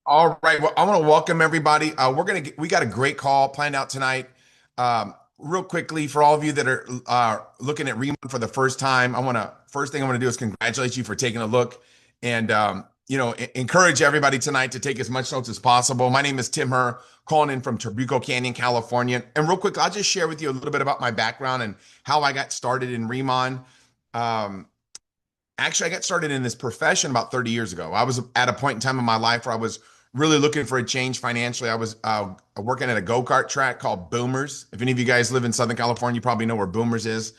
All right. Well, I want to welcome everybody. We got a great call planned out tonight. Real quickly, for all of you that are looking at Riman for the first time, first thing I want to do is congratulate you for taking a look and encourage everybody tonight to take as much notes as possible. My name is Tim Herr, calling in from Trabuco Canyon, California. And real quick, I'll just share with you a little bit about my background and how I got started in Riman. Um, Actually, I got started in this profession about 30 years ago. I was at a point in time in my life where I was really looking for a change financially. I was working at a go-kart track called Boomers. If any of you guys live in Southern California, you probably know where Boomers is.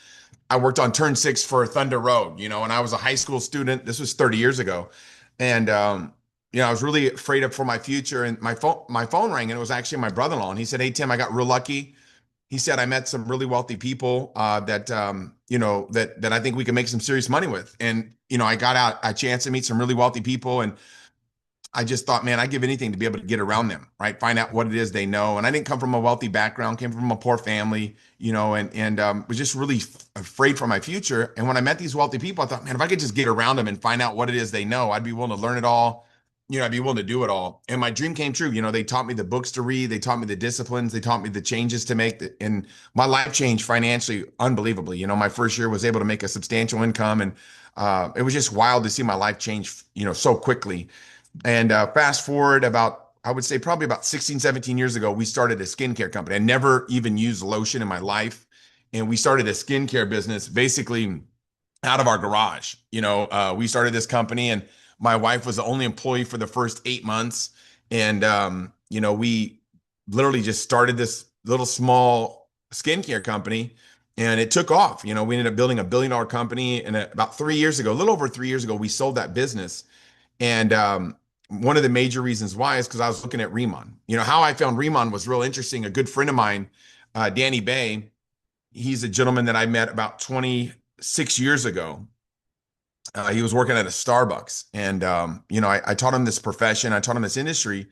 I worked on turn six for Thunder Road, and I was a high school student. This was 30 years ago. And, I was really afraid for my future. And my phone rang, and it was actually my brother-in-law. And he said, "Hey, Tim, I got real lucky." He said, "I met some really wealthy people that I think we can make some serious money with." And I got out a chance to meet some really wealthy people, and I just thought, man, I'd give anything to be able to get around them, right? Find out what it is they know. And I didn't come from a wealthy background, came from a poor family, and was just really afraid for my future. And when I met these wealthy people, I thought, man, if I could just get around them and find out what it is they know, I'd be willing to learn it all. I'd be willing to do it all. And my dream came true. They taught me the books to read, they taught me the disciplines, they taught me the changes to make. And my life changed financially unbelievably. My first year was able to make a substantial income, and it was just wild to see my life change, so quickly. And fast forward about, I would say probably about 16, 17 years ago, we started a skincare company. I never even used lotion in my life. And we started a skincare business basically out of our garage. We started this company, and my wife was the only employee for the first 8 months. And, we literally just started this little small skincare company, and it took off. We ended up building $1 billion company. And about 3 years ago, a little over 3 years ago, we sold that business. And one of the major reasons why is because I was looking at Riman. How I found Riman was real interesting. A good friend of mine, Danny Bay, he's a gentleman that I met about 26 years ago. He was working at a Starbucks. And, I taught him this profession, I taught him this industry,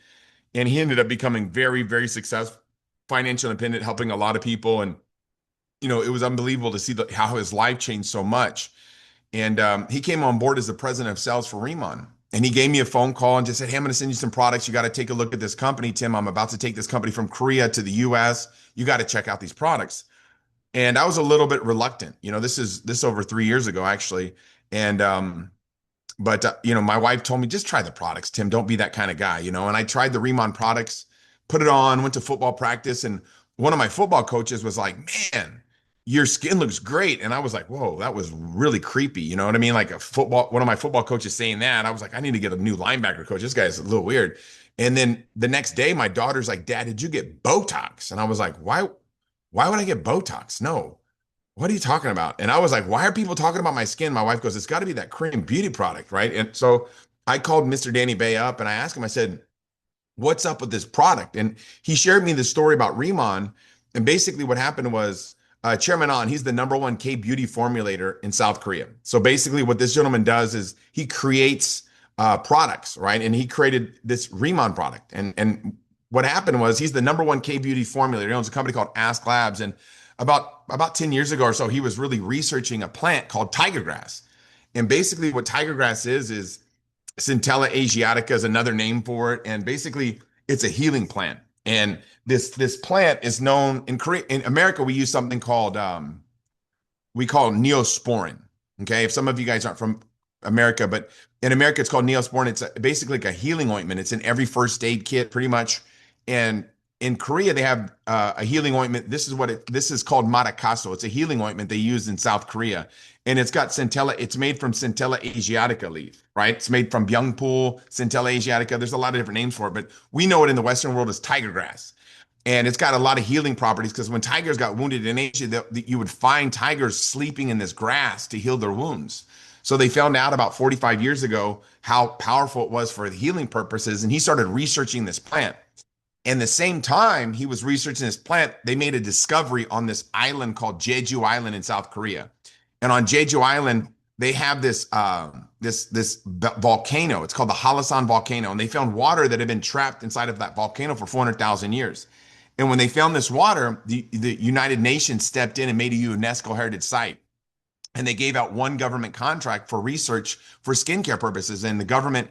and he ended up becoming very, very successful, financial independent, helping a lot of people. And, it was unbelievable to see how his life changed so much. And he came on board as the president of sales for Riman. And he gave me a phone call and just said, "Hey, I'm going to send you some products. You got to take a look at this company, Tim. I'm about to take this company from Korea to the US. You got to check out these products." And I was a little bit reluctant. This over 3 years ago, actually. And but my wife told me, "Just try the products, Tim. Don't be that kind of guy." And I tried the Riman products, put it on, went to football practice, and one of my football coaches was like, "Man, your skin looks great." And I was like, "Whoa, that was really creepy." You know what I mean? Like one of my football coaches saying that. I was like, "I need to get a new linebacker coach. This guy's a little weird." And then the next day, my daughter's like, "Dad, did you get Botox?" And I was like, Why would I get Botox? No. What are you talking about? And I was like, "Why are people talking about my skin?" My wife goes, "It's got to be that Korean beauty product, right?" And so I called Mr. Danny Bay up and I asked him, I said, "What's up with this product?" And he shared me the story about Riman. And basically what happened was Chairman On, he's the number one K beauty formulator in South Korea. So basically what this gentleman does is he creates products, right? And he created this Riman product. And what happened was he's the number one K beauty formulator. He owns a company called Ask Labs. And about 10 years ago or so, he was really researching a plant called tiger grass. And basically what tiger grass is Centella asiatica is another name for it. And basically, it's a healing plant. And this plant is known in Korea. In America, we use something called we call neosporin. Okay, if some of you guys aren't from America, but in America, it's called neosporin. It's basically like a healing ointment. It's in every first aid kit, pretty much. And in Korea, they have a healing ointment. This is called marakaso. It's a healing ointment they use in South Korea, and it's got centella. It's made from Centella asiatica leaf, right? It's made from byungpul, Centella asiatica. There's a lot of different names for it, but we know it in the Western world as tiger grass. And it's got a lot of healing properties because when tigers got wounded in Asia, you would find tigers sleeping in this grass to heal their wounds. So they found out about 45 years ago how powerful it was for healing purposes. And he started researching this plant. And the same time he was researching this plant, they made a discovery on this island called Jeju Island in South Korea. And on Jeju Island, they have this volcano. It's called the Halasan volcano, and they found water that had been trapped inside of that volcano for 400,000 years. And when they found this water, the United Nations stepped in and made a UNESCO heritage site. And they gave out one government contract for research for skincare purposes. And the government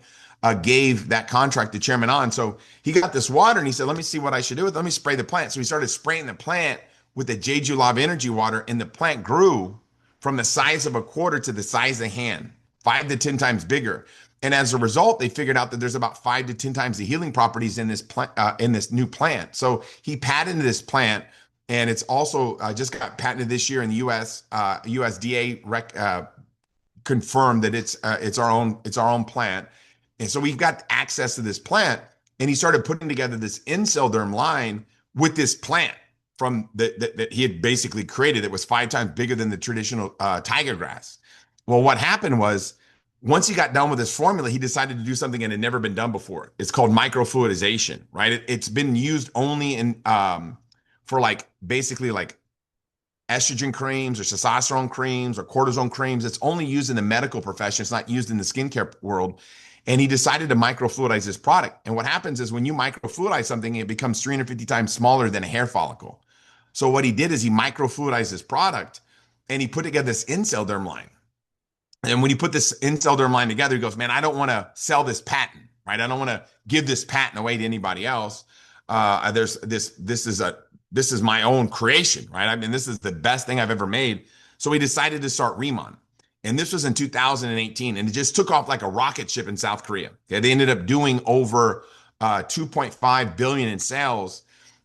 gave that contract to Chairman On. So he got this water and he said, let me see what I should do with it. Let me spray the plant. So he started spraying the plant with the Jeju Lava Energy water, and the plant grew from the size of a quarter to the size of a hand, 5 to 10 times bigger. And as a result, they figured out that there's about 5 to 10 times the healing properties in this plant, in this new plant. So he patented this plant, and it's also just got patented this year in the U.S. USDA confirmed that it's our own plant, and so we've got access to this plant. And he started putting together this Inselderm line with this plant from that he had basically created. It was 5 times bigger than the traditional tiger grass. Well, what happened was once he got done with this formula, he decided to do something that had never been done before. It's called microfluidization, right? It's been used only in for like basically like estrogen creams or testosterone creams or cortisone creams. It's only used in the medical profession. It's not used in the skincare world. And he decided to microfluidize this product. And what happens is when you microfluidize something, it becomes 350 times smaller than a hair follicle. So what he did is he microfluidized this product and he put together this Inselderm line. And when he put this Inselderm line together, he goes, man, I don't want to sell this patent, right? I don't want to give this patent away to anybody else. This is my own creation, right? I mean, this is the best thing I've ever made. So he decided to start Riman. And this was in 2018, and it just took off like a rocket ship in South Korea. Okay, they ended up doing over 2.5 billion in sales.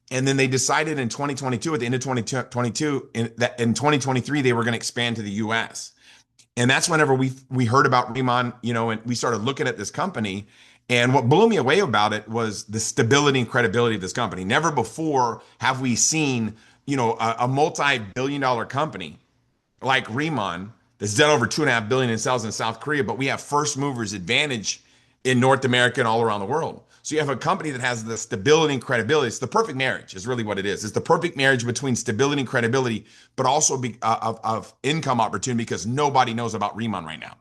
And then they decided in 2022, at the end of 2022, that in 2023, they were going to expand to the US. And that's whenever we heard about Riman, and we started looking at this company. And what blew me away about it was the stability and credibility of this company. Never before have we seen, a multi-billion-dollar company like Riman that's done over 2.5 billion in sales in South Korea, but we have first movers advantage in North America and all around the world. So you have a company that has the stability and credibility. It's the perfect marriage is really what it is. It's the perfect marriage between stability and credibility, but also of income opportunity, because nobody knows about Riman right now.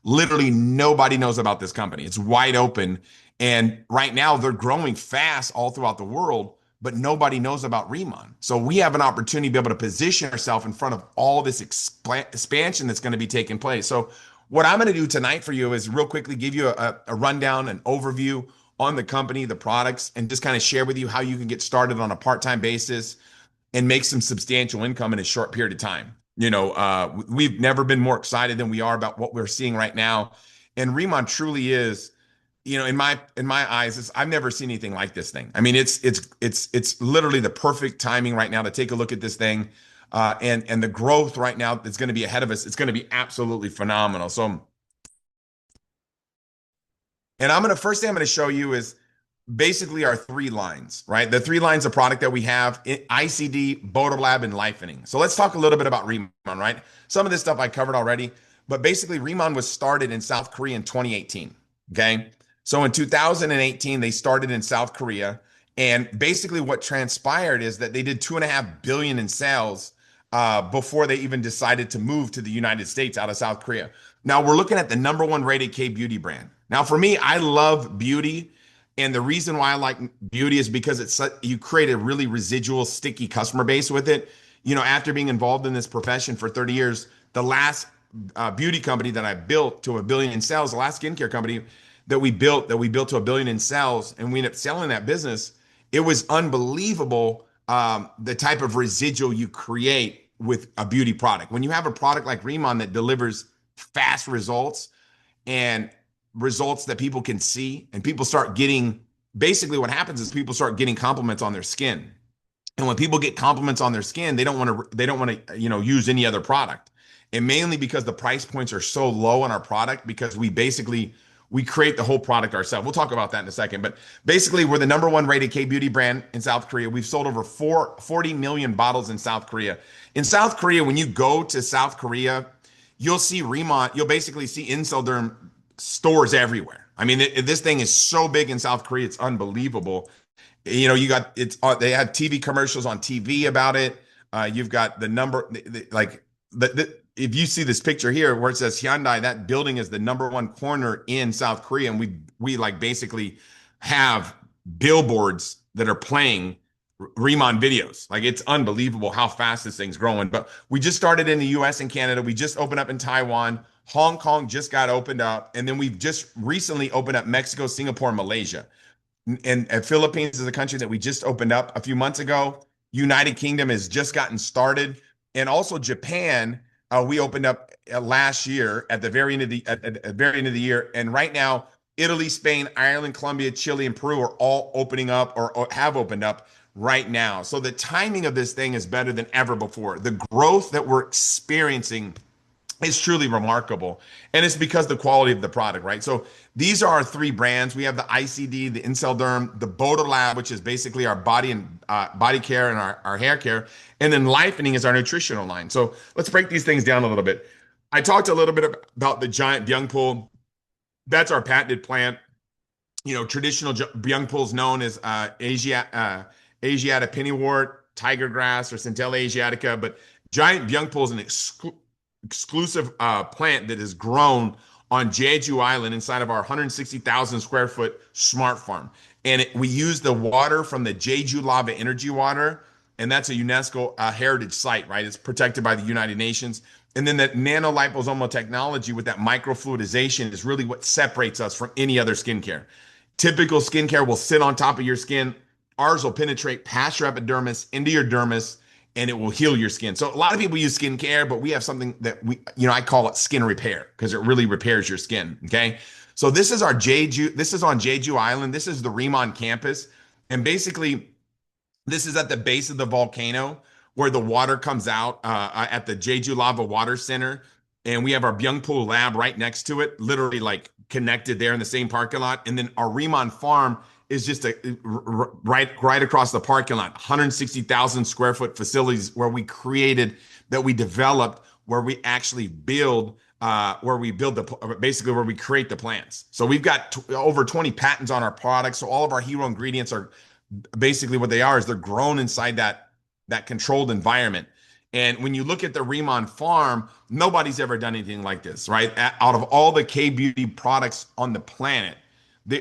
Literally nobody knows about this company. It's wide open. And right now they're growing fast all throughout the world, but nobody knows about Riman. So we have an opportunity to be able to position ourselves in front of all this expansion that's going to be taking place. So what I'm going to do tonight for you is real quickly give you a rundown, an overview on the company, the products, and just kind of share with you how you can get started on a part-time basis and make some substantial income in a short period of time. We've never been more excited than we are about what we're seeing right now. And Riman truly is, in my eyes, I've never seen anything like this thing. I mean, it's literally the perfect timing right now to take a look at this thing. And the growth right now that's going to be ahead of us, it's going to be absolutely phenomenal. So, and first thing I'm going to show you is basically our 3 lines, right? The 3 lines of product that we have: ICD, Lab, and Lifening. So let's talk a little bit about Riman, right? Some of this stuff I covered already, but basically Riman was started in South Korea in 2018, okay? So in 2018, they started in South Korea, and basically what transpired is that they did 2.5 billion in sales before they even decided to move to the United States out of South Korea. Now we're looking at the #1 rated K beauty brand. Now for me, I love beauty. And the reason why I like beauty is because you create a really residual, sticky customer base with it. After being involved in this profession for 30 years, the last beauty company that I built to 1 billion in sales, the last skincare company that we built to 1 billion in sales, and we ended up selling that business. It was unbelievable, the type of residual you create with a beauty product. When you have a product like Riman that delivers fast results and results that people can see, and people start getting, basically what happens is people start getting compliments on their skin. And when people get compliments on their skin, they don't want to use any other product. And mainly because the price points are so low on our product, because we create the whole product ourselves. We'll talk about that in a second. But basically, we're the #1 rated K beauty brand in South Korea. We've sold over 40 million bottles in South Korea. In South Korea, when you go to South Korea, you'll see Riman, you'll basically see Inselderm stores everywhere. I mean, this thing is so big in South Korea, it's unbelievable. They had TV commercials on TV about it. You've got the number, if you see this picture here where it says Hyundai, that building is the #1 corner in South Korea, and we like basically have billboards that are playing Riman videos. Like, it's unbelievable how fast this thing's growing. But we just started in the US and Canada. We just opened up in Taiwan. Hong Kong just got opened up, and then we've just recently opened up Mexico, Singapore, and Malaysia. And Philippines is a country that we just opened up a few months ago. United Kingdom has just gotten started, and also Japan. We opened up last year at the very end of the very end of the year, and right now Italy, Spain, Ireland, Colombia, Chile, and Peru are all opening up or have opened up right now. So the timing of this thing is better than ever before. The growth that we're experiencing is truly remarkable. And it's because the quality of the product, right? So these are our three brands. We have the ICD, the Incel Derm, the Boda Lab, which is basically our body and body care and our hair care. And then Lifening is our nutritional line. So let's break these things down a little bit. I talked a little bit about the giant Byung Pool. That's our patented plant. Traditional Byung Pool is known as Asiata pennywort, tiger grass, or Centella asiatica. But giant Byung Pool is an exclusive plant that is grown on Jeju Island inside of our 160,000 square foot smart farm. And we use the water from the Jeju lava energy water, and that's a UNESCO heritage site, right? It's protected by the United Nations. And then that nanoliposomal technology with that microfluidization is really what separates us from any other skincare. Typical skincare will sit on top of your skin. Ours will penetrate past your epidermis into your dermis, and it will heal your skin. So a lot of people use skincare, but we have something that I call it skin repair because it really repairs your skin. Okay. So this is this is on Jeju Island. This is the Riman campus. And basically, this is at the base of the volcano where the water comes out at the Jeju Lava Water Center. And we have our Byungpool lab right next to it, literally like connected there in the same parking lot. And then our Riman farm is just right across the parking lot, 160,000 square foot facilities that we developed, where we actually build, basically where we create the plants. So we've got over 20 patents on our products. So all of our hero ingredients are basically what they are is they're grown inside that controlled environment. And when you look at the Riman farm, nobody's ever done anything like this, right? Out of all the K beauty products on the planet,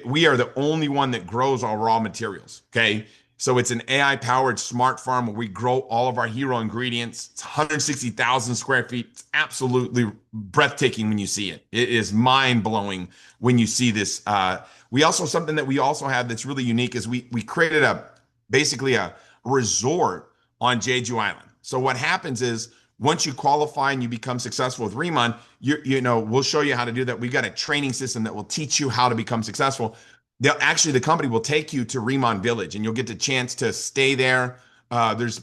we are the only one that grows our raw materials. Okay. So it's an AI powered smart farm where we grow all of our hero ingredients. It's 160,000 square feet. It's absolutely breathtaking when you see it. It is mind blowing when you see this. Something that we also have that's really unique is we created basically a resort on Jeju Island. So what happens is once you qualify and you become successful with Riman, we'll show you how to do that. We've got a training system that will teach you how to become successful. The company will take you to Riman Village and you'll get the chance to stay there. There's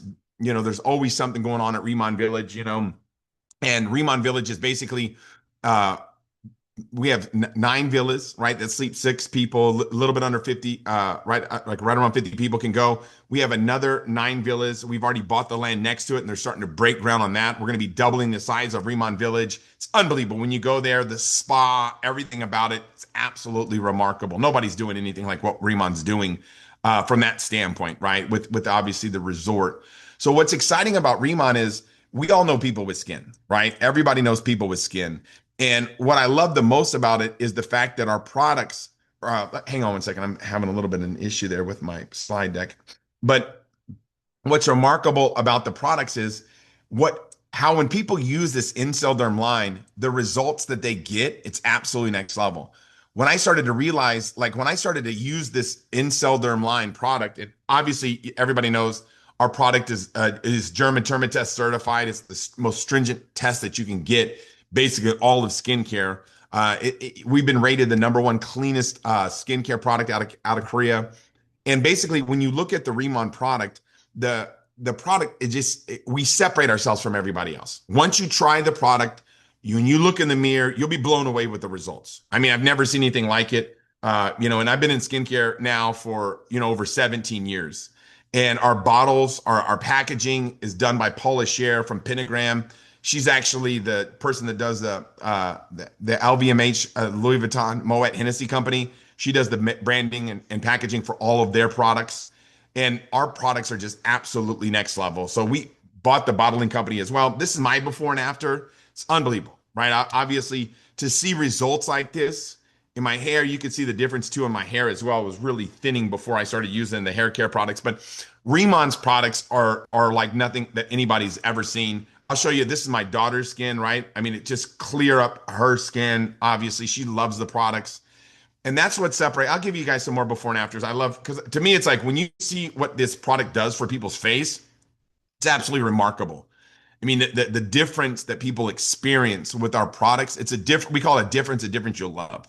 always something going on at Riman Village, and Riman Village is basically, we have 9 villas, right? That sleep 6 people, a little bit under 50, right around 50 people can go. We have another 9 villas. We've already bought the land next to it, and they're starting to break ground on that. We're going to be doubling the size of Riman Village. It's unbelievable. When you go there, the spa, everything about it, it's absolutely remarkable. Nobody's doing anything like what Riman's doing from that standpoint, right? With obviously the resort. So what's exciting about Riman is we all know people with skin, right? Everybody knows people with skin. And what I love the most about it is the fact that our products, hang on one second, I'm having a little bit of an issue there with my slide deck. But what's remarkable about the products is how when people use this Incel Derm line, the results that they get, it's absolutely next level. When I started to realize, when I started to use this Incel Derm line product, obviously everybody knows our product is German Termitest certified. It's the most stringent test that you can get. Basically, all of skincare. We've been rated the #1 cleanest skincare product out of Korea. And basically, when you look at the Riman product, the product we separate ourselves from everybody else. Once you try the product, when you look in the mirror, you'll be blown away with the results. I mean, I've never seen anything like it. And I've been in skincare now for over 17 years. And our bottles, our packaging is done by Paula Scher from Pentagram. She's actually the person that does the LVMH, Louis Vuitton, Moet Hennessy company. She does the branding and packaging for all of their products. And our products are just absolutely next level. So we bought the bottling company as well. This is my before and after. It's unbelievable, right? Obviously, to see results like this in my hair, you can see the difference too in my hair as well. It was really thinning before I started using the hair care products. But Riman's products are like nothing that anybody's ever seen. I'll show you. This is my daughter's skin, right? I mean, it just clear up her skin. Obviously, she loves the products. And that's what separates. I'll give you guys some more before and afters. I love because to me, it's like when you see what this product does for people's face, it's absolutely remarkable. I mean, the difference that people experience with our products, it's a different, we call it a difference you'll love.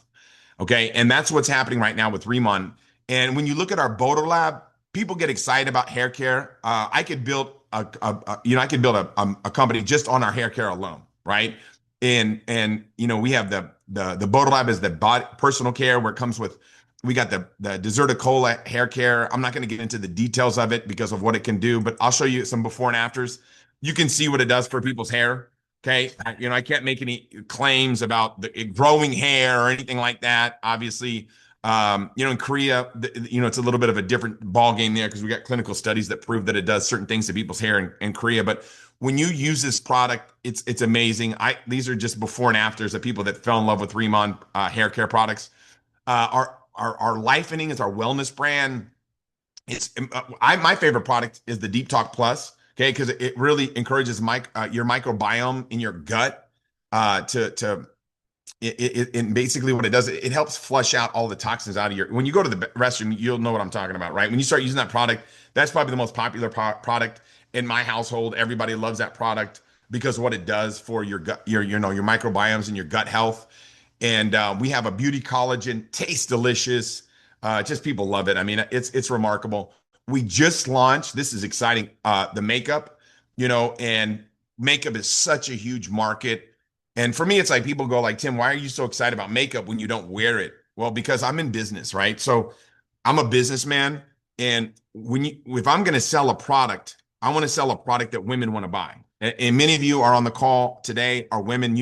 Okay. And that's what's happening right now with Riman. And when you look at our Bodo Lab, people get excited about hair care. I could build I could build a company just on our hair care alone, right? And we have the Bodo Lab is the body personal care where it comes with we got the Deserta Cola hair care. I'm not going to get into the details of it because of what it can do, but I'll show you some before and afters. You can see what it does for people's hair. Okay. I can't make any claims about the growing hair or anything like that. Obviously, in Korea, it's a little bit of a different ball game there because we got clinical studies that prove that it does certain things to people's hair in Korea. But when you use this product, it's amazing. These are just before and afters of people that fell in love with Riman hair care products. Our Lifening is our wellness brand. My favorite product is the Deep Talk Plus. Okay, because it really encourages your microbiome in your gut to and basically what it does, it helps flush out all the toxins out of your. When you go to the restroom, you'll know what I'm talking about, right? When you start using that product, that's probably the most popular product in my household. Everybody loves that product because of what it does for your gut, your microbiomes and your gut health. And we have a beauty collagen, tastes delicious. Just people love it. I mean, it's remarkable. We just launched. This is exciting. The makeup, and makeup is such a huge market. And for me, it's like people go like, Tim, why are you so excited about makeup when you don't wear it? Well, because I'm in business, right? So I'm a businessman. And if I'm going to sell a product, I want to sell a product that women want to buy. And many of you are on the call today are women,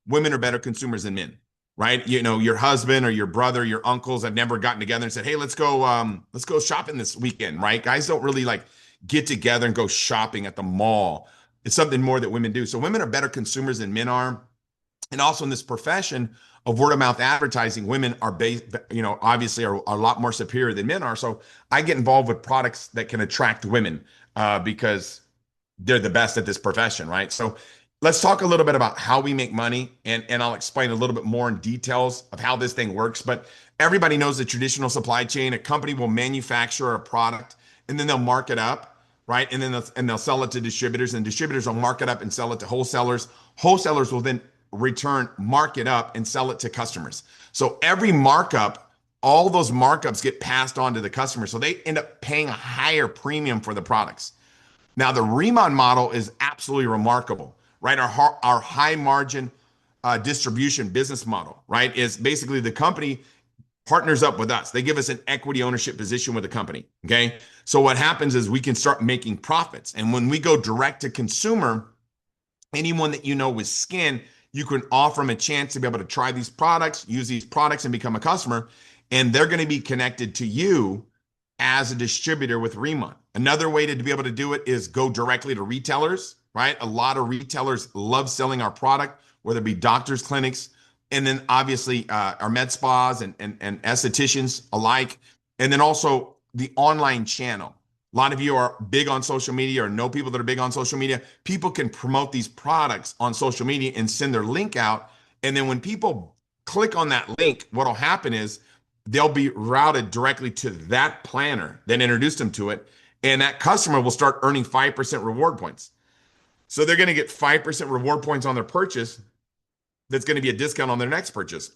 women are better consumers than men, right? Your husband or your brother, your uncles have never gotten together and said, hey, let's go shopping this weekend, right? Guys don't really like get together and go shopping at the mall. It's something more that women do. So women are better consumers than men are. And also in this profession of word of mouth advertising, women are obviously are a lot more superior than men are. So I get involved with products that can attract women because they're the best at this profession, right? So let's talk a little bit about how we make money, and I'll explain a little bit more in details of how this thing works. But everybody knows the traditional supply chain. A company will manufacture a product and then they'll mark it up, right? And then they'll sell it to distributors, and distributors will mark it up and sell it to wholesalers. Wholesalers will then mark it up and sell it to customers. So every markup, all those markups get passed on to the customer. So they end up paying a higher premium for the products. Now, the Riman model is absolutely remarkable, right? Our high margin distribution business model, right, is basically the company partners up with us. They give us an equity ownership position with the company. Okay. So what happens is we can start making profits. And when we go direct to consumer, anyone that with skin, you can offer them a chance to be able to try these products, use these products, and become a customer. And they're going to be connected to you as a distributor with Riman. Another way to be able to do it is go directly to retailers, right? A lot of retailers love selling our product, whether it be doctors, clinics, and then obviously our med spas and estheticians alike. And then also the online channel. A lot of you are big on social media or know people that are big on social media. People can promote these products on social media and send their link out. And then when people click on that link, what'll happen is they'll be routed directly to that planner, then introduce them to it. And that customer will start earning 5% reward points. So they're going to get 5% reward points on their purchase. That's going to be a discount on their next purchase.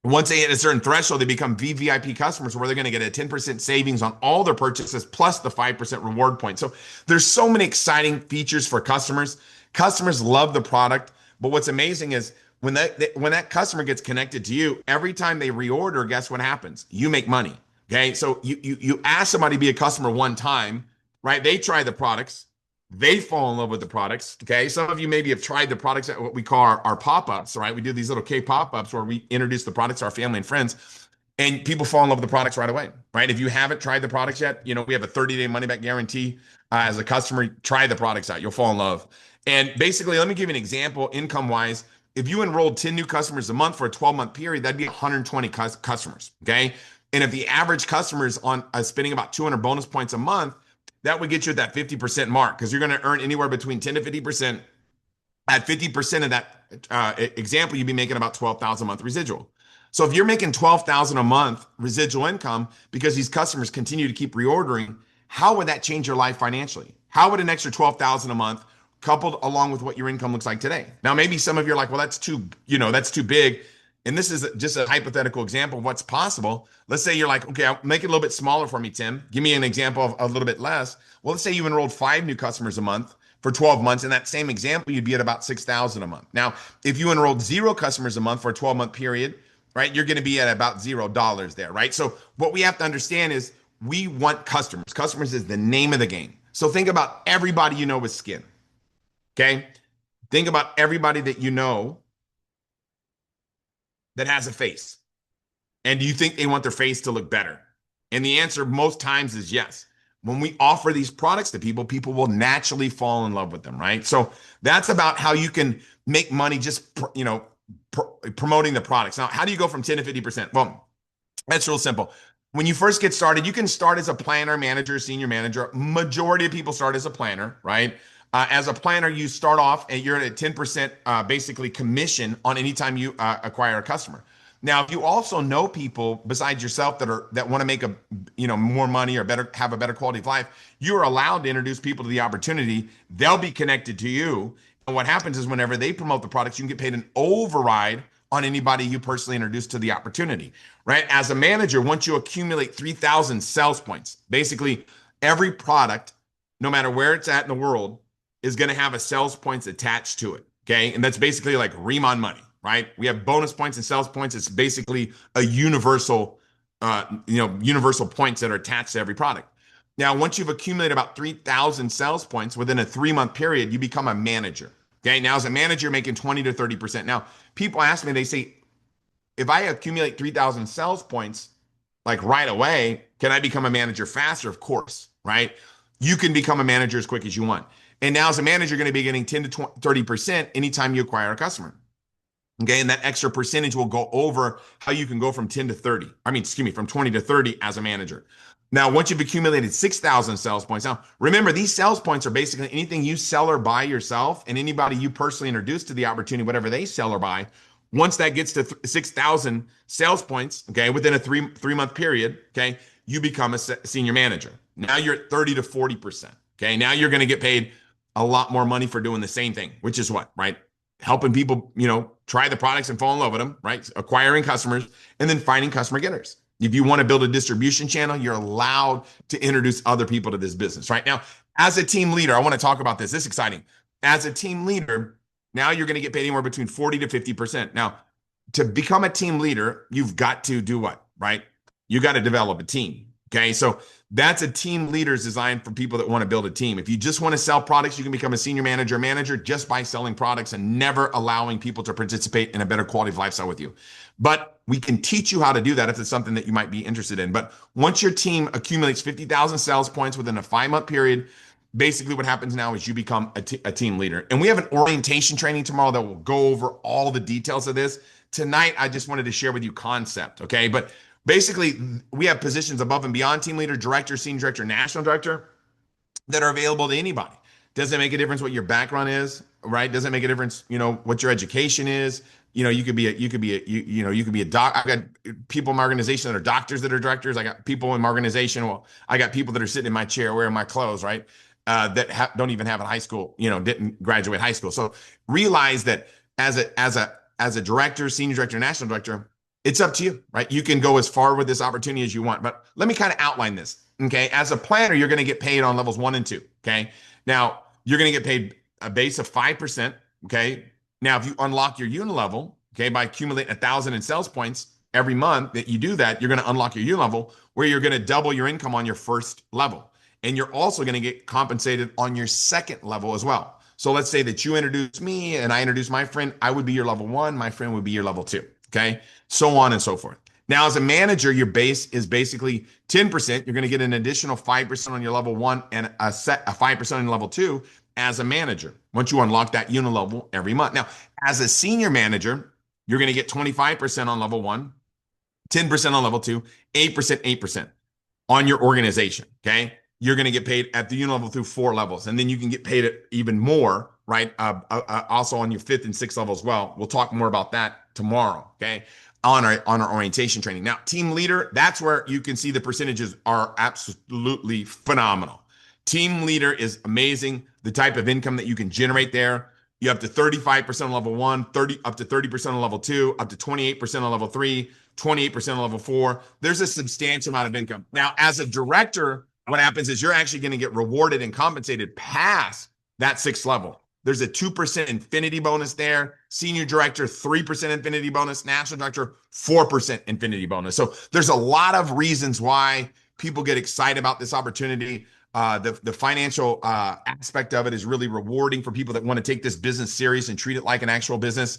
Once they hit a certain threshold, they become VVIP customers where they're going to get a 10% savings on all their purchases plus the 5% reward point. So there's so many exciting features for customers. Customers love the product. But what's amazing is when that customer gets connected to you, every time they reorder, guess what happens? You make money. Okay. So you ask somebody to be a customer one time, right? They try the products. They fall in love with the products. Okay. Some of you maybe have tried the products at what we call our pop-ups, right? We do these little K pop-ups where we introduce the products to our family and friends, and people fall in love with the products right away, right? If you haven't tried the products yet, we have a 30-day money back guarantee. As a customer, try the products out. You'll fall in love. And basically, let me give you an example income wise. If you enrolled 10 new customers a month for a 12-month period, that'd be 120 customers. Okay. And if the average customer is spending about 200 bonus points a month, that would get you at that 50% mark because you're going to earn anywhere between 10 to 50% At 50% of that example, you'd be making about 12,000 a month residual. So if you're making 12,000 a month residual income because these customers continue to keep reordering, how would that change your life financially? How would an extra 12,000 a month coupled along with what your income looks like today? Now, maybe some of you are like, well, that's too big. And this is just a hypothetical example of what's possible. Let's say you're like, okay, I'll make it a little bit smaller for me, Tim. Give me an example of a little bit less. Well, let's say you enrolled 5 new customers a month for 12 months. In that same example, you'd be at about 6,000 a month. Now, if you enrolled 0 customers a month for a 12-month period, right, you're going to be at about $0 there, right? So what we have to understand is we want customers. Customers is the name of the game. So think about everybody you know with skin, okay? Think about everybody that you know that has a face. And do you think they want their face to look better? And the answer most times is yes. When we offer these products to people, people will naturally fall in love with them, right? So that's about how you can make money just, promoting the products. Now, how do you go from 10 to 50%? Well, that's real simple. When you first get started, you can start as a planner, manager, senior manager. Majority of people start as a planner, right? As a planner, you start off and you're at a 10% basically commission on any time you acquire a customer. Now, if you also know people besides yourself that want to make more money or have a better quality of life, you are allowed to introduce people to the opportunity. They'll be connected to you. And what happens is whenever they promote the products, you can get paid an override on anybody you personally introduce to the opportunity, right? As a manager, once you accumulate 3,000 sales points, basically every product, no matter where it's at in the world, is going to have a sales points attached to it. Okay. And that's basically like Riman money, right? We have bonus points and sales points. It's basically a universal points that are attached to every product. Now, once you've accumulated about 3,000 sales points within a 3-month period, you become a manager. Okay. Now, as a manager, you're making 20 to 30%. Now, people ask me, they say, if I accumulate 3,000 sales points, like right away, can I become a manager faster? Of course, right? You can become a manager as quick as you want. And now as a manager, you're going to be getting 10 to 30% anytime you acquire a customer. Okay. And that extra percentage will go over how you can go from 10 to 30. From 20 to 30 as a manager. Now, once you've accumulated 6,000 sales points, now remember, these sales points are basically anything you sell or buy yourself and anybody you personally introduce to the opportunity, whatever they sell or buy. Once that gets to 6,000 sales points, okay, within a three-month period, okay, you become a senior manager. Now you're at 30 to 40%. Okay. Now you're going to get paid a lot more money for doing the same thing, which is what, right? Helping people, try the products and fall in love with them, right? Acquiring customers and then finding customer getters. If you want to build a distribution channel, you're allowed to introduce other people to this business, right? Now, as a team leader, I want to talk about this. This is exciting. As a team leader, now you're going to get paid anywhere between 40 to 50%. Now, to become a team leader, you've got to do what, right? You got to develop a team. Okay. So that's a team leaders designed for people that want to build a team. If you just want to sell products, you can become a senior manager just by selling products and never allowing people to participate in a better quality of lifestyle with you. But we can teach you how to do that if it's something that you might be interested in. But once your team accumulates 50,000 sales points within a 5-month period, basically what happens now is you become a team leader. And we have an orientation training tomorrow that will go over all the details of this. Tonight, I just wanted to share with you concept, okay? But basically, we have positions above and beyond team leader, director, senior director, national director that are available to anybody. Doesn't make a difference what your background is, right? Doesn't make a difference, what your education is. You could be a doc. I've got people in my organization that are doctors that are directors. I got people in my organization. Well, I got people that are sitting in my chair wearing my clothes, right? That don't even have a high school, didn't graduate high school. So realize that as a director, senior director, national director, it's up to you, right? You can go as far with this opportunity as you want, but let me kind of outline this. Okay. As a planner, you're going to get paid on levels 1 and 2. Okay. Now you're going to get paid a base of 5%. Okay. Now, if you unlock your unit level, okay, by accumulating 1,000 in sales points every month that you do that, you're going to unlock your unit level where you're going to double your income on your first level. And you're also going to get compensated on your second level as well. So let's say that you introduce me and I introduce my friend, I would be your level 1, my friend would be your level 2. Okay. So on and so forth. Now, as a manager, your base is basically 10%. You're going to get an additional 5% on your level 1 and a 5% on your level 2 as a manager once you unlock that unit level every month. Now, as a senior manager, you're going to get 25% on level 1, 10% on level 2, 8% on your organization. Okay. You're going to get paid at the unit level through 4 levels. And then you can get paid even more right? Also on your fifth and sixth level as well. We'll talk more about that tomorrow, okay? On our orientation training. Now, team leader, that's where you can see the percentages are absolutely phenomenal. Team leader is amazing. The type of income that you can generate there. You up to 35% on level one, up to 30% on level two, up to 28% on level three, 28% on level four. There's a substantial amount of income. Now, as a director, what happens is you're actually going to get rewarded and compensated past that sixth level. There's a 2% infinity bonus there. Senior director, 3% infinity bonus. National director, 4% infinity bonus. So there's a lot of reasons why people get excited about this opportunity. The financial aspect of it is really rewarding for people that want to take this business serious and treat it like an actual business.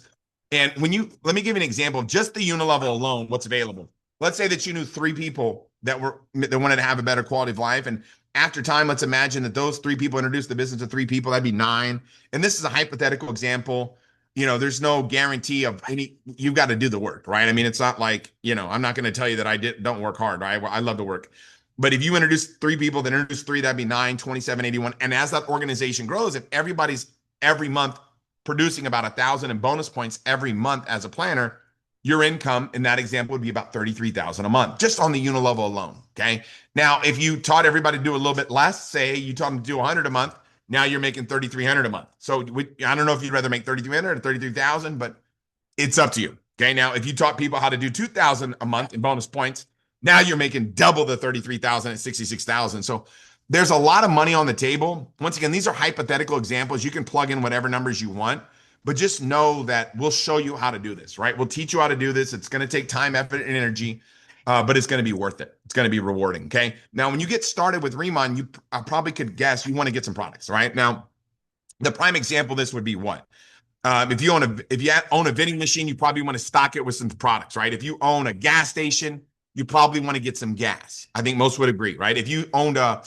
And let me give you an example of just the unilevel alone, what's available. Let's say that you knew three people that wanted to have a better quality of life. And after time, let's imagine that those three people introduced the business to three people. That'd be nine. And this is a hypothetical example. There's no guarantee of you've got to do the work, right? I mean, it's not like, I'm not going to tell you that don't work hard, right? I love to work. But if you introduce three people, then introduce three, that'd be 9, 27, 81. And as that organization grows, if everybody's every month producing about 1,000 in bonus points every month as a planner, your income in that example would be about 33,000 a month, just on the unilevel alone. Okay. Now, if you taught everybody to do a little bit less, say you taught them to do 100 a month, now you're making 3,300 a month. So I don't know if you'd rather make 3,300 or 33,000, but it's up to you. Okay. Now, if you taught people how to do 2,000 a month in bonus points, now you're making double the 33,000 at 66,000. So there's a lot of money on the table. Once again, these are hypothetical examples. You can plug in whatever numbers you want, but just know that we'll show you how to do this, right? We'll teach you how to do this. It's going to take time, effort, and energy, but it's going to be worth it. It's going to be rewarding. Okay. Now, when you get started with Riman, you probably could guess you want to get some products, right? Now, the prime example of this would be what? If you own a vending machine, you probably want to stock it with some products, right? If you own a gas station, you probably want to get some gas. I think most would agree, right? If you owned a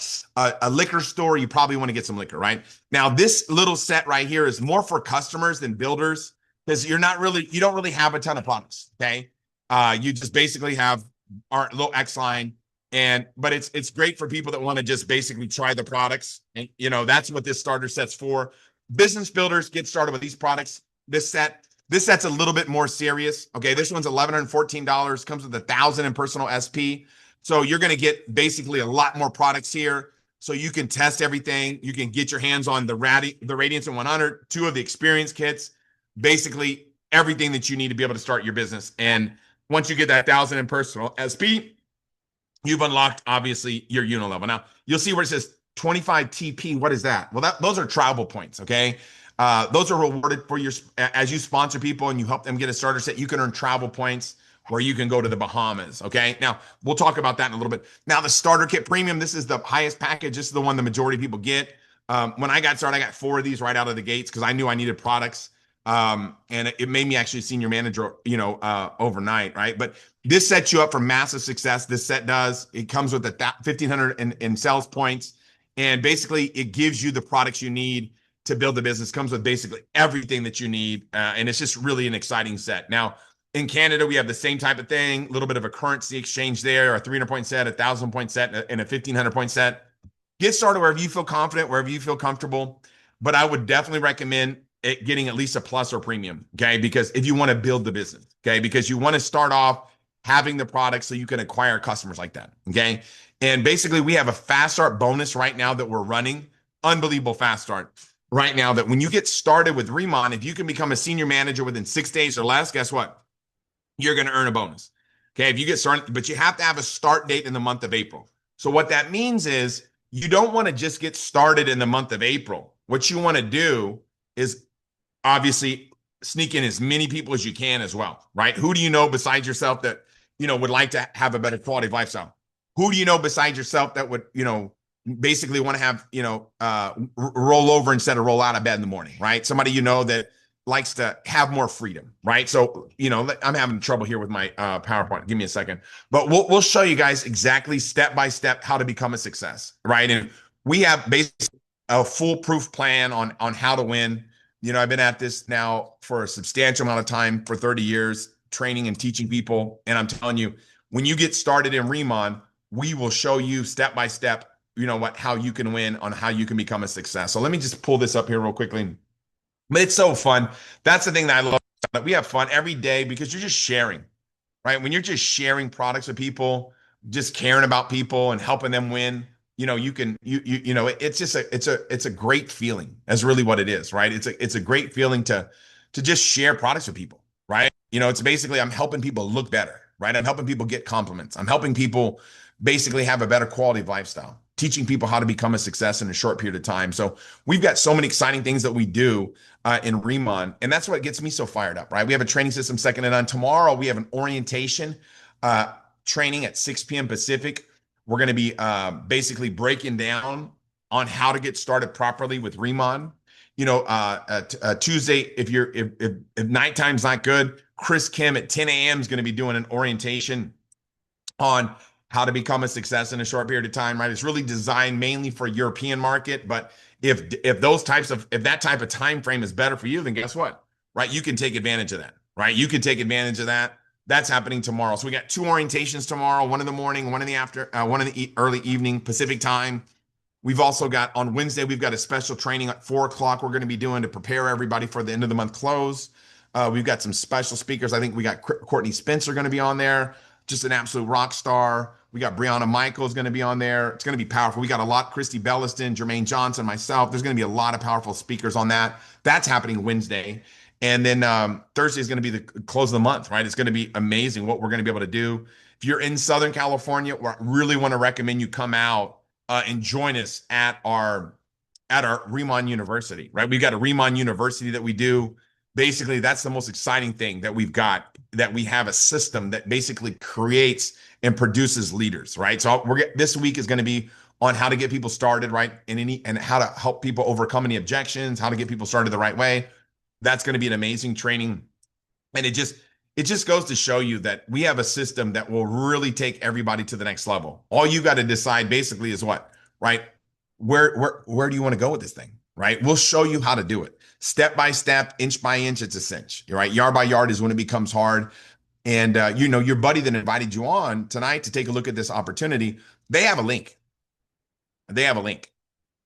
liquor store, you probably want to get some liquor, right? Now, this little set right here is more for customers than builders because you don't really have a ton of products, okay? You just basically have our little X line, but it's great for people that want to just basically try the products, and that's what this starter set's for. Business builders get started with these products. This set's a little bit more serious. Okay, this one's $1,114, comes with 1,000 in personal SP. So you're going to get basically a lot more products here. So you can test everything. You can get your hands on the Radiance and 100, two of the experience kits, basically everything that you need to be able to start your business. And once you get that 1,000 in personal SP, you've unlocked obviously your unilevel. Now you'll see where it says 25 TP. What is that? Well, those are travel points. Okay. Those are rewarded as you sponsor people and you help them get a starter set. You can earn travel points where you can go to the Bahamas. Okay. Now we'll talk about that in a little bit. Now the starter kit premium, this is the highest package. This is the one the majority of people get. When I got started, I got 4 of these right out of the gates because I knew I needed products. And it made me actually a senior manager, overnight. Right. But this sets you up for massive success. This set does. It comes with 1,500 in sales points. And basically it gives you the products you need to build the business. Comes with basically everything that you need. And it's just really an exciting set. Now, in Canada, we have the same type of thing, a little bit of a currency exchange there, a 300-point set, a 1,000-point set, and a 1,500-point set. Get started wherever you feel confident, wherever you feel comfortable. But I would definitely recommend getting at least a plus or premium, okay? Because if you want to build the business, okay? Because you want to start off having the product so you can acquire customers like that, okay? And basically, we have a fast start bonus right now that we're running. Unbelievable fast start right now that when you get started with Riman, if you can become a senior manager within 6 days or less, guess what? You're going to earn a bonus. Okay. If you get started, but you have to have a start date in the month of April. So what that means is you don't want to just get started in the month of April. What you want to do is obviously sneak in as many people as you can as well, right? Who do you know besides yourself that, would like to have a better quality of lifestyle? Who do you know besides yourself that would, basically want to have, roll over instead of roll out of bed in the morning, right? Somebody, that likes to have more freedom, right? So, I'm having trouble here with my PowerPoint. Give me a second, but we'll show you guys exactly step-by-step how to become a success, right? And we have basically a foolproof plan on how to win. I've been at this now for a substantial amount of time, for 30 years, training and teaching people. And I'm telling you, when you get started in Riman, we will show you step-by-step, how you can win, on how you can become a success. So let me just pull this up here real quickly. But it's so fun. That's the thing that I love about it. We have fun every day because you're just sharing, right? When you're just sharing products with people, just caring about people and helping them win, you can it's just it's a great feeling. That's really what it is, right? It's a great feeling to just share products with people, right? It's basically I'm helping people look better, right? I'm helping people get compliments. I'm helping people basically have a better quality of lifestyle, teaching people how to become a success in a short period of time. So we've got so many exciting things that we do in Riman. And that's what gets me so fired up, right? We have a training system second to none. Tomorrow, we have an orientation uh, training at 6 p.m. Pacific. We're going to be basically breaking down on how to get started properly with Riman. Tuesday, if nighttime's not good, Chris Kim at 10 a.m. is going to be doing an orientation on how to become a success in a short period of time, right? It's really designed mainly for European market, but if that type of time frame is better for you, then guess what? Right? You can take advantage of that, right? You can take advantage of that. That's happening tomorrow. So we got two orientations tomorrow, one in the morning, one in the one in the early evening Pacific time. We've also got on Wednesday, we've got a special training at 4 o'clock we're going to be doing to prepare everybody for the end of the month close. We've got some special speakers. I think we got Courtney Spencer going to be on there, just an absolute rock star. We got Brianna Michaels going to be on there. It's going to be powerful. We got a lot, Christy Belliston, Jermaine Johnson, myself. There's going to be a lot of powerful speakers on that. That's happening Wednesday. And then Thursday is going to be the close of the month, right? It's going to be amazing what we're going to be able to do. If you're in Southern California, I really want to recommend you come out and join us at our Riman University, right? We've got a Riman University that we do. Basically, that's the most exciting thing that we've got, that we have a system that basically creates and produces leaders, right? So this week is going to be on how to get people started, right? And how to help people overcome any objections, how to get people started the right way. That's going to be an amazing training. And it just goes to show you that we have a system that will really take everybody to the next level. All you got to decide basically is what, right? Where do you want to go with this thing? Right? We'll show you how to do it. Step by step, inch by inch, it's a cinch. Right? Yard by yard is when it becomes hard. And your buddy that invited you on tonight to take a look at this opportunity, they have a link. They have a link.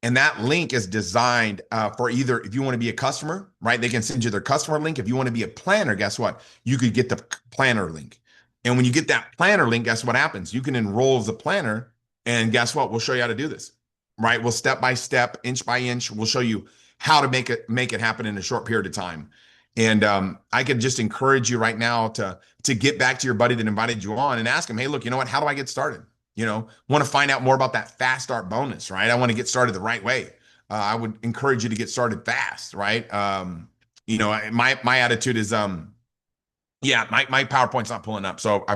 And that link is designed for either if you want to be a customer, right? They can send you their customer link. If you want to be a planner, guess what? You could get the planner link. And when you get that planner link, guess what happens? You can enroll as a planner. And guess what? We'll show you how to do this, right? We'll step by step, inch by inch. We'll show you how to make it happen in a short period of time. And I could just encourage you right now to get back to your buddy that invited you on and ask him, hey, look, you know what? How do I get started? Want to find out more about that fast start bonus, right? I want to get started the right way. I would encourage you to get started fast, right? My attitude is, yeah, my PowerPoint's not pulling up, so I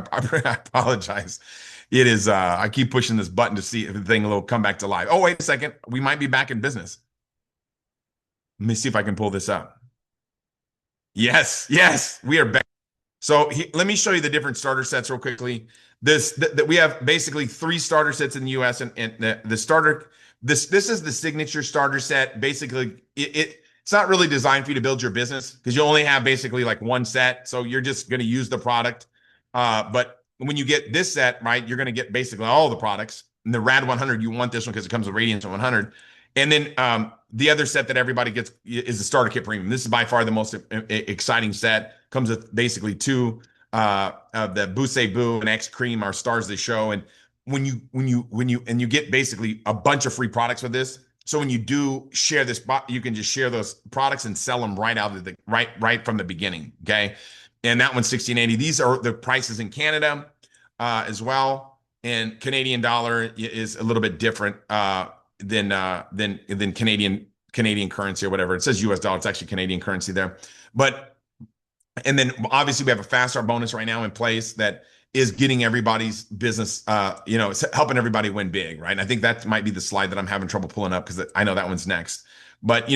apologize. It is, I keep pushing this button to see if the thing will come back to life. Oh, wait a second, we might be back in business. Let me see if I can pull this up. Yes, yes, we are back. So let me show you the different starter sets real quickly. That we have basically three starter sets in the U.S. and the starter. This is the signature starter set. Basically, it's not really designed for you to build your business because you only have basically like one set. So you're just going to use the product. But when you get this set, right, you're going to get basically all the products. And the Rad 100, you want this one because it comes with Radiance 100. And then the other set that everybody gets is the starter kit premium. This is by far the most exciting set. Comes with basically two of the Boost Boo and X Cream, our stars of the show. And when you get basically a bunch of free products with this. So when you do share this, you can just share those products and sell them right out of the right from the beginning. Okay. And that one's 1680. These are the prices in Canada as well. And Canadian dollar is a little bit different than Canadian currency or whatever. It says US dollar. It's actually Canadian currency there. And then obviously we have a fast start bonus right now in place that is getting everybody's business, it's helping everybody win big, right? And I think that might be the slide that I'm having trouble pulling up because I know that one's next. But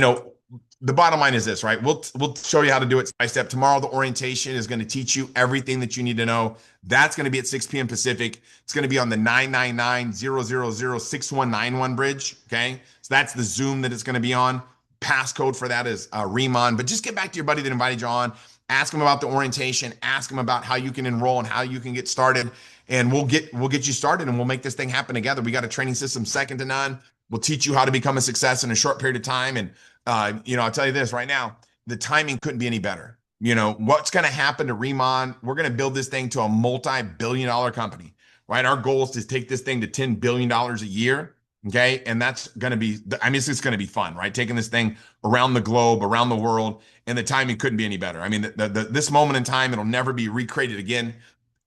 the bottom line is this, right? We'll show you how to do it step by step. Tomorrow, the orientation is going to teach you everything that you need to know. That's going to be at 6 p.m. Pacific. It's going to be on the 999-000-6191 bridge. Okay. So that's the Zoom that it's going to be on. Passcode for that is Riman. But just get back to your buddy that invited you on. Ask him about the orientation. Ask him about how you can enroll and how you can get started. And we'll get you started and we'll make this thing happen together. We got a training system second to none. We'll teach you how to become a success in a short period of time. And I'll tell you this right now. the timing couldn't be any better. You know, what's going to happen to Riman? We're going to build this thing to a multi-billion-dollar company, right? Our goal is to take this thing to $10 billion a year. Okay. And that's going to be, I mean, it's just going to be fun, right? Taking this thing around the globe, around the world, and the timing couldn't be any better. I mean, this moment in time, it'll never be recreated again.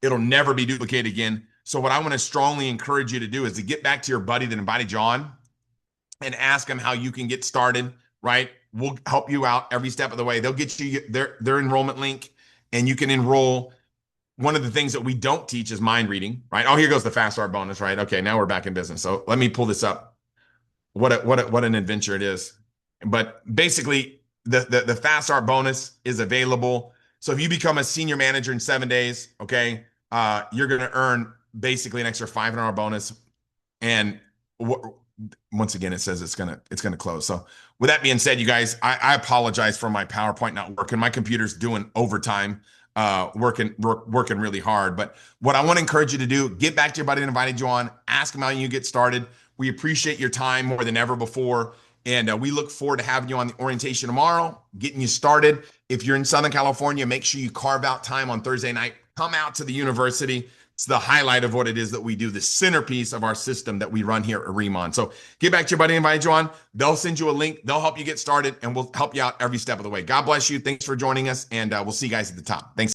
It'll never be duplicated again. So what I want to strongly encourage you to do is to get back to your buddy that invited you on and ask him how you can get started, right? We'll help you out every step of the way. They'll get you their enrollment link and you can enroll. One of the things that we don't teach is mind reading, right? Oh, here goes the fast start bonus, right? Okay, now we're back in business. So let me pull this up. What an adventure it is. But basically, the fast start bonus is available. So if you become a senior manager in 7 days, okay, you're going to earn basically an extra $500 bonus. And once again, it says it's gonna close. So with that being said, you guys, I apologize for my PowerPoint not working. My computer's doing overtime, working really hard. But what I want to encourage you to do, get back to your buddy that invited you on, ask him how you get started. We appreciate your time more than ever before. And we look forward to having you on the orientation tomorrow, getting you started. If you're in Southern California, make sure you carve out time on Thursday night. Come out to the university. It's the highlight of what it is that we do, the centerpiece of our system that we run here at Riman. So get back to your buddy and invite you on. They'll send you a link. They'll help you get started, and we'll help you out every step of the way. God bless you. Thanks for joining us, and we'll see you guys at the top. Thanks.